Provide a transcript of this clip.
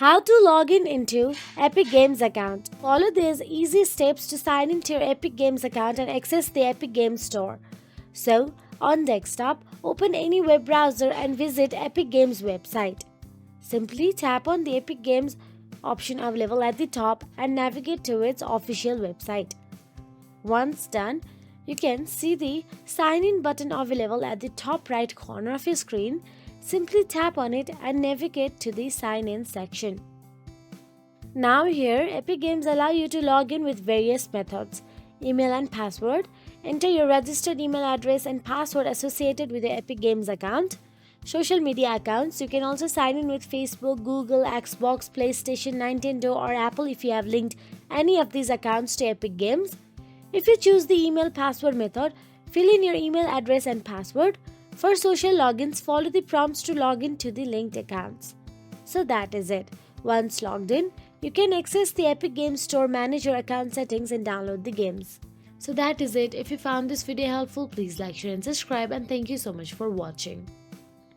How to log in into Epic Games account. Follow these easy steps to sign into your Epic Games account and access the Epic Games Store. So, on desktop, open any web browser and visit Epic Games website. Simply tap on the Epic Games option available at the top and navigate to its official website. Once done, you can see the sign in button available at the top right corner of your screen. Simply tap on it and navigate to the sign in section. Now here, Epic Games allow you to log in with various methods: email and password. Enter your registered email address and password associated with your Epic Games account. Social media accounts. You can also sign in with Facebook, Google, Xbox, PlayStation, Nintendo or Apple if you have linked any of these accounts to Epic Games. If you choose the email password method, fill in your email address and password. For social logins, follow the prompts to log in to the linked accounts. So that is it. Once logged in, you can access the Epic Games Store, manage your account settings and download the games. So that is it. If you found this video helpful, please like, share and subscribe, and thank you so much for watching.